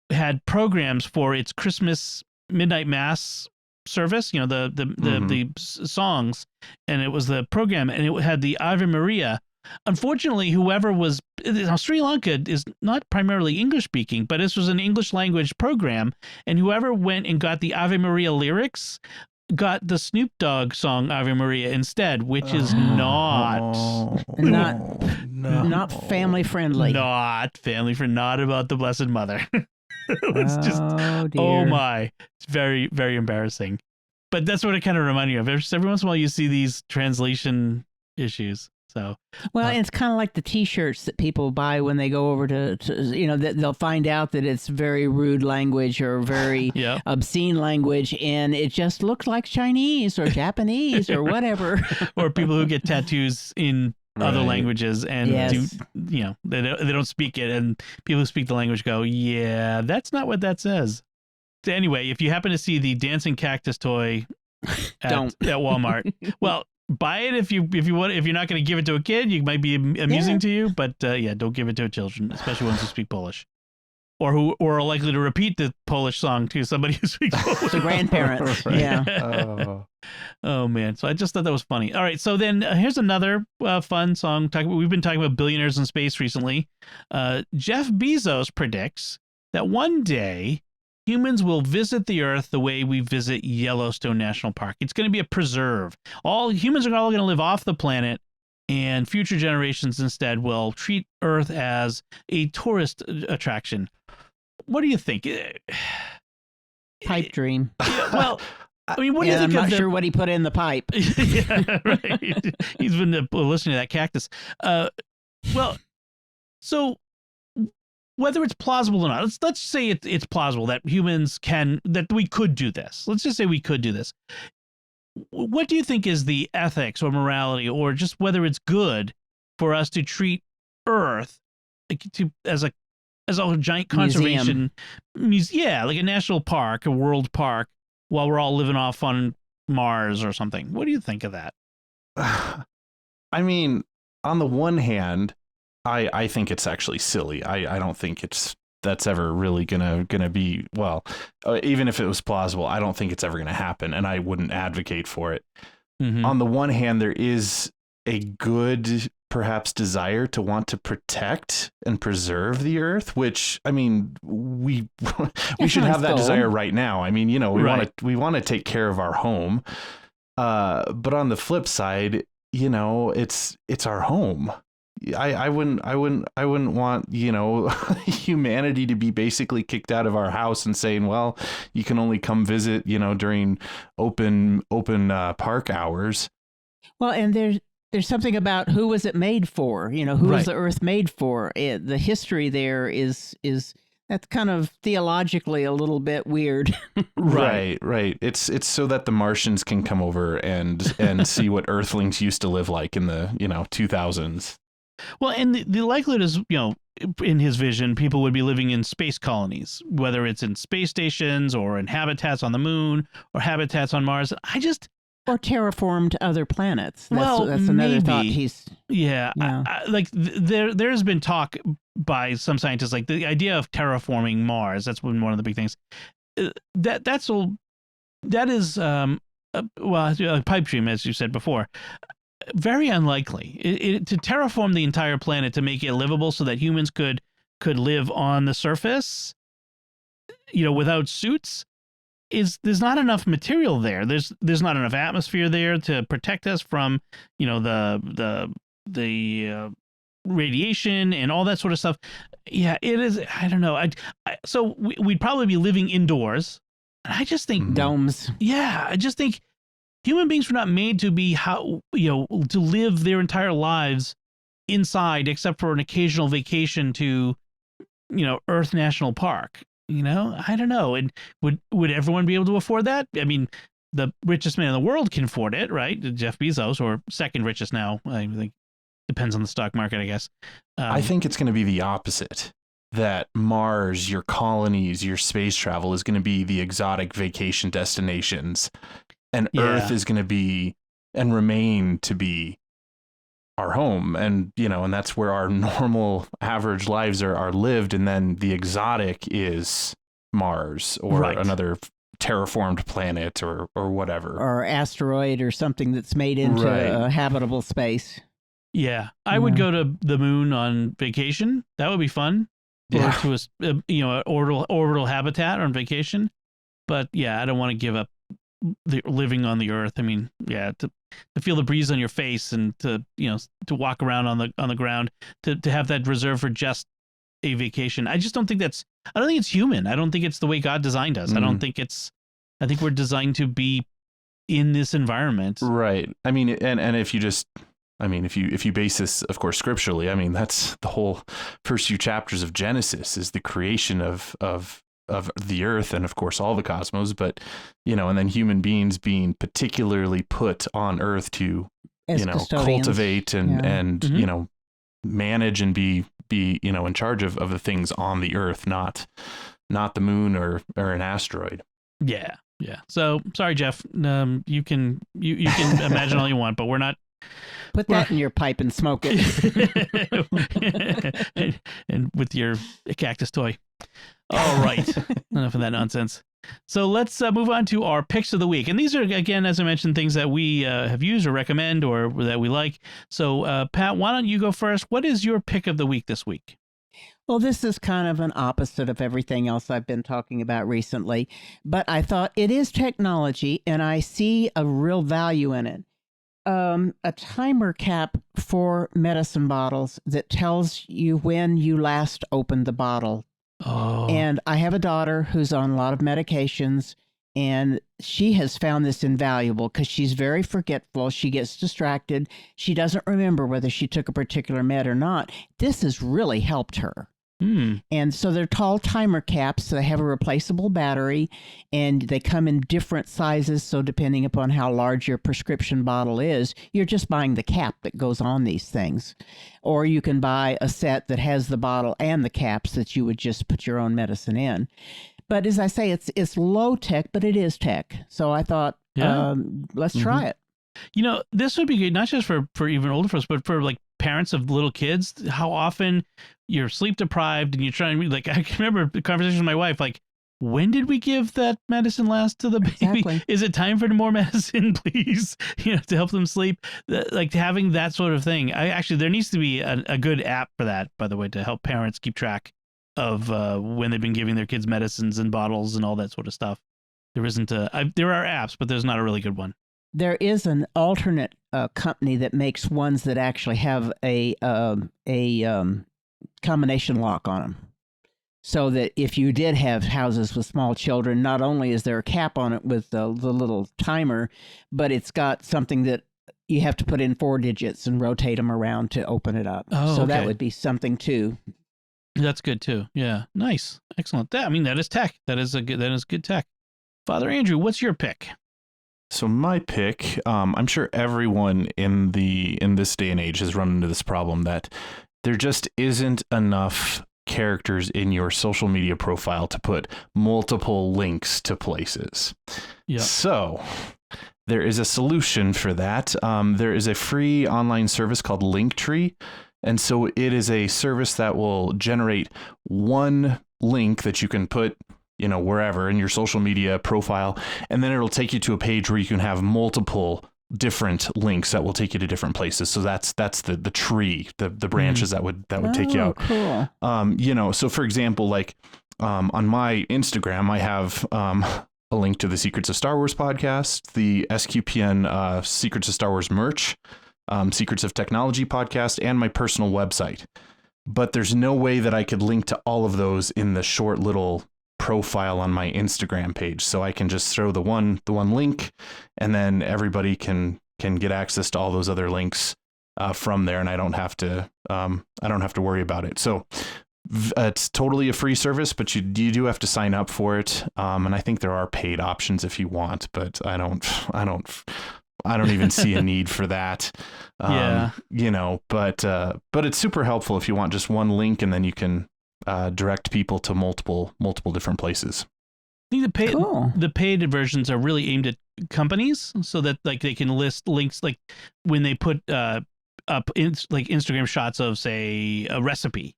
had programs for its Christmas midnight mass service. The songs, and it was the program, and it had the Ave Maria. Unfortunately, Sri Lanka is not primarily English speaking, but this was an English language program, and whoever went and got the Ave Maria lyrics got the Snoop Dogg song Ave Maria instead, which is not family friendly. Not family friendly, not about the Blessed Mother. It's just, dear. oh my, it's very, very embarrassing. But that's what it kind of reminded me of. Every once in a while you see these translation issues. So, well, it's kind of like the T-shirts that people buy when they go over to that they'll find out that it's very rude language or very obscene language, and it just looks like Chinese or Japanese or whatever. Or people who get tattoos in other languages and they don't speak it, and people who speak the language go, yeah, that's not what that says. So anyway, if you happen to see the dancing cactus toy at Walmart, well, buy it if you want. If you're not going to give it to a kid, it might be amusing to you. But don't give it to children, especially ones who speak Polish, or who are likely to repeat the Polish song to somebody who speaks Polish. The grandparents. Yeah. Oh man! So I just thought that was funny. All right, so then here's another fun song. We've been talking about billionaires in space recently. Jeff Bezos predicts that one day humans will visit the Earth the way we visit Yellowstone National Park. It's going to be a preserve. All humans are all going to live off the planet, and future generations instead will treat Earth as a tourist attraction. What do you think? Pipe dream. Well, I mean, what do you think? I'm not sure what he put in the pipe. Yeah, right. He's been listening to that cactus. Well, so whether it's plausible or not, let's say it's plausible that that we could do this. Let's just say we could do this. What do you think is the ethics or morality, or just whether it's good for us to treat Earth as a giant conservation museum, like a national park, a world park, while we're all living off on Mars or something? What do you think of that? I mean, on the one hand, I think it's actually silly. I don't think that's ever really gonna be, well, even if it was plausible, I don't think it's ever gonna happen, and I wouldn't advocate for it. Mm-hmm. On the one hand, there is a good perhaps desire to want to protect and preserve the earth, which, I mean, we should have that desire right now. I mean, we want to take care of our home. But on the flip side, it's our home. I wouldn't want, humanity to be basically kicked out of our house and saying, well, you can only come visit, during open park hours. Well, and there's something about who was it made for? Who was the earth made for? The history there is that's kind of theologically a little bit weird. Right. It's so that the Martians can come over and see what Earthlings used to live like in the 2000s. Well, and the likelihood is, in his vision, people would be living in space colonies, whether it's in space stations or in habitats on the moon or habitats on Mars. Or terraformed other planets. That's another maybe. thought. There's been talk by some scientists, like the idea of terraforming Mars. That's one of the big things. That is a pipe dream, as you said before. Very unlikely. To terraform the entire planet to make it livable so that humans could live on the surface, without suits. There's not enough material there. There's not enough atmosphere there to protect us from, the radiation and all that sort of stuff. Yeah, it is. I don't know. So we'd probably be living indoors. And I just think domes. Yeah, I just think human beings were not made to be to live their entire lives inside, except for an occasional vacation to, Earth National Park. I don't know. And would everyone be able to afford that? I mean, the richest man in the world can afford it, right? Jeff Bezos, or second richest now. I think depends on the stock market, I guess. I think it's going to be the opposite. That Mars, your colonies, your space travel is going to be the exotic vacation destinations, and Earth is going to be and remain to be our home, and and that's where our normal average lives are lived, and then the exotic is Mars or another terraformed planet or whatever, or asteroid or something that's made into a habitable space. I would go to the moon on vacation. That would be fun. Or to a orbital habitat on vacation. But I don't want to give up living on the Earth. I mean, to feel the breeze on your face and to walk around on the ground, to have that reserved for just a vacation. I just don't think I don't think it's human. I don't think it's the way God designed us. I think we're designed to be in this environment. Right. I mean, and if you base this, of course, scripturally, I mean, that's the whole first few chapters of Genesis is the creation of the earth and, of course, all the cosmos, but, and then human beings being particularly put on earth to, cultivate and manage and be, in charge of the things on the earth, not the moon or an asteroid. Yeah. Yeah. So sorry, Jeff, you can imagine all you want, but we're not. Put that in your pipe and smoke it. and with your cactus toy. All right. Enough of that nonsense. So let's move on to our picks of the week. And these are, again, as I mentioned, things that we have used or recommend or that we like. So, Pat, why don't you go first? What is your pick of the week this week? Well, this is kind of an opposite of everything else I've been talking about recently. But I thought it is technology, and I see a real value in it. A timer cap for medicine bottles that tells you when you last opened the bottle. Oh. And I have a daughter who's on a lot of medications, and she has found this invaluable because she's very forgetful. She gets distracted. She doesn't remember whether she took a particular med or not. This has really helped her. And so they're tall timer caps. So they have a replaceable battery, and they come in different sizes. So depending upon how large your prescription bottle is, you're just buying the cap that goes on these things. Or you can buy a set that has the bottle and the caps that you would just put your own medicine in. But as I say, it's low tech, but it is tech. So I thought, let's try it. This would be good, not just for even older folks, but for like parents of little kids. How often you're sleep deprived and you're trying to, like, I can remember the conversation with my wife, like, when did we give that medicine last to the baby? Exactly. Is it time for more medicine, please? To help them sleep. Like having that sort of thing. There needs to be a good app for that, by the way, to help parents keep track of when they've been giving their kids medicines and bottles and all that sort of stuff. There isn't there are apps, but there's not a really good one. There is an alternate company that makes ones that actually have a combination lock on them. So that if you did have houses with small children, not only is there a cap on it with the little timer, but it's got something that you have to put in 4 digits and rotate them around to open it up. Oh, so okay. that would be something too. That's good too. Yeah, nice, excellent. That is tech. That is good tech. Father Andrew, what's your pick? So my pick, I'm sure everyone in this day and age has run into this problem that there just isn't enough characters in your social media profile to put multiple links to places. Yeah. So there is a solution for that. There is a free online service called Linktree. And so it is a service that will generate one link that you can put, wherever in your social media profile. And then it'll take you to a page where you can have multiple different links that will take you to different places. So that's the tree, the branches that would take you out. Cool. So for example, like on my Instagram, I have a link to the Secrets of Star Wars podcast, the SQPN Secrets of Star Wars merch, Secrets of Technology podcast, and my personal website. But there's no way that I could link to all of those in the short little profile on my Instagram page. So I can just throw the one link, and then everybody can get access to all those other links from there, and I don't have to worry about it. So it's totally a free service, but you do have to sign up for it. And I think there are paid options if you want, but I don't even see a need for that. Yeah. But it's super helpful if you want just one link, and then you can direct people to multiple different places. I think the paid versions are really aimed at companies, so that like they can list links, like when they put up like Instagram shots of, say, a recipe,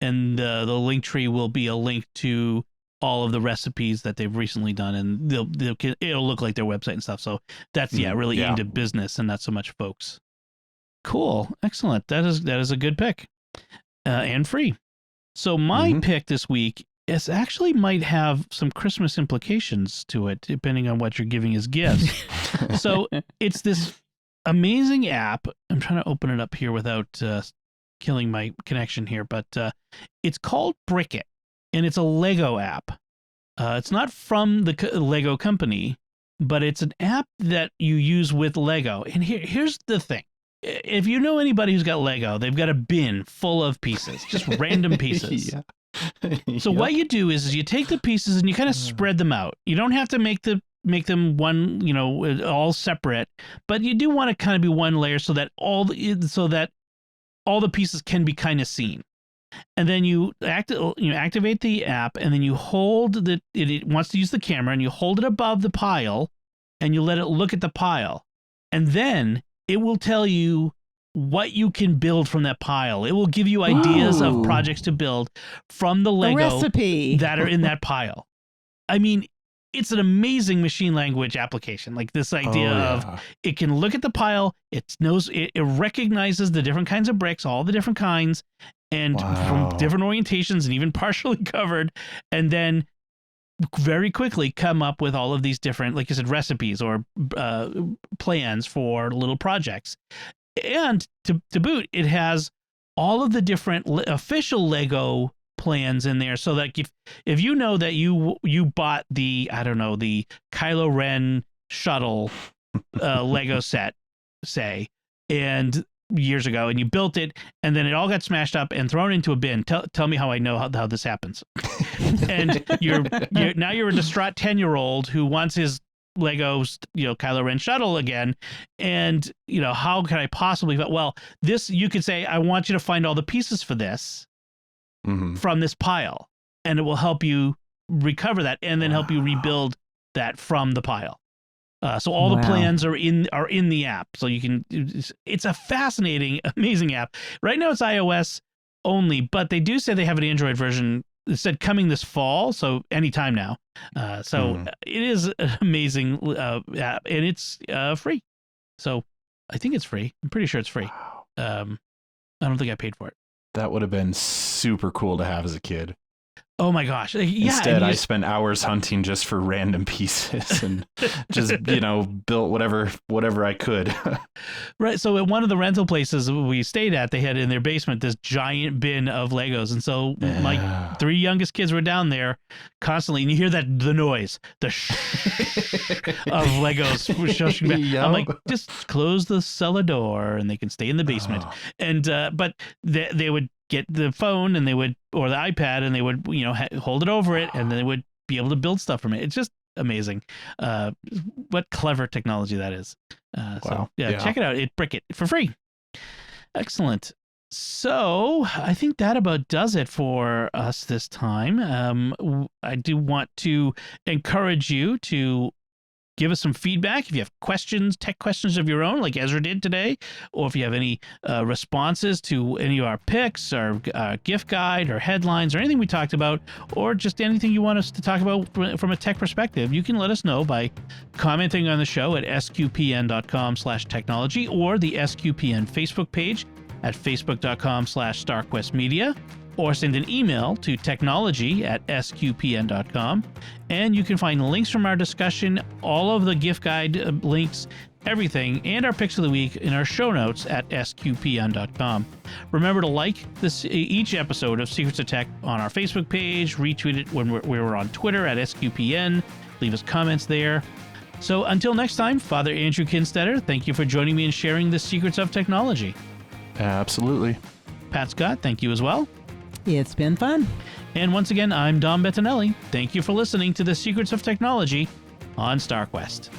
and the link tree will be a link to all of the recipes that they've recently done, and it'll look like their website and stuff. So that's really aimed at business and not so much folks. Cool, excellent. That is a good pick, and free. So my pick this week is actually might have some Christmas implications to it, depending on what you're giving as gifts. So it's this amazing app. I'm trying to open it up here without killing my connection here, but it's called Brickit, and it's a Lego app. It's not from the Lego company, but it's an app that you use with Lego. And here's the thing. If you know anybody who's got Lego, they've got a bin full of pieces, just random pieces. So what you do is you take the pieces and you kind of spread them out. You don't have to make them one, all separate, but you do want to kind of be one layer so that all the pieces can be kind of seen. And then you activate the app, and then you hold it wants to use the camera, and you hold it above the pile, and you let it look at the pile, and then it will tell you what you can build from that pile. It will give you ideas of projects to build from the Lego recipe that are in that pile. I mean, it's an amazing machine language application. Like this idea of it can look at the pile, it recognizes the different kinds of bricks, all the different kinds, and from different orientations, and even partially covered, and then very quickly come up with all of these different, like you said, recipes or plans for little projects. And to boot, it has all of the different official Lego plans in there, so that if you know that you bought the Kylo Ren shuttle Lego set, say, and years ago, and you built it, and then it all got smashed up and thrown into a bin. Tell me how I know how this happens. And you're a distraught 10-year-old who wants his Lego's Kylo Ren shuttle again, and how can I possibly? Well, this, you could say, I want you to find all the pieces for this from this pile, and it will help you recover that, and then help you rebuild that from the pile. So all the plans are in the app, so you can. It's a fascinating, amazing app. Right now it's iOS only, but they do say they have an Android version it said coming this fall, so anytime now. It is an amazing app, and it's free. So I think it's free. I'm pretty sure it's free. Wow. I don't think I paid for it. That would have been super cool to have as a kid. Oh my gosh. Yeah. Instead, I spent hours hunting just for random pieces and just, built whatever I could. Right. So at one of the rental places we stayed at, they had in their basement this giant bin of Legos. And so my 3 youngest kids were down there constantly, and you hear the noise, the of Legos shushing back. Yep. I'm like, just close the cellar door and they can stay in the basement. And but they would get the phone and or the iPad, and they would hold it over it, and then they would be able to build stuff from it. It's just amazing. What clever technology that is. Wow. So check it out. Brickit for free. Excellent. So I think that about does it for us this time. I do want to encourage you to give us some feedback if you have questions, tech questions of your own, like Ezra did today, or if you have any responses to any of our picks or gift guide or headlines or anything we talked about, or just anything you want us to talk about from a tech perspective, you can let us know by commenting on the show at sqpn.com/technology or the SQPN Facebook page at facebook.com/StarQuestMedia, or send an email to technology@sqpn.com. And you can find links from our discussion, all of the gift guide links, everything, and our picks of the week in our show notes at sqpn.com. Remember to like each episode of Secrets of Tech on our Facebook page, retweet it when we're on Twitter at SQPN, leave us comments there. So until next time, Father Andrew Kinstetter, thank you for joining me and sharing the secrets of technology. Absolutely. Pat Scott, thank you as well. It's been fun. And once again, I'm Dom Bettinelli. Thank you for listening to the Secrets of Technology on StarQuest.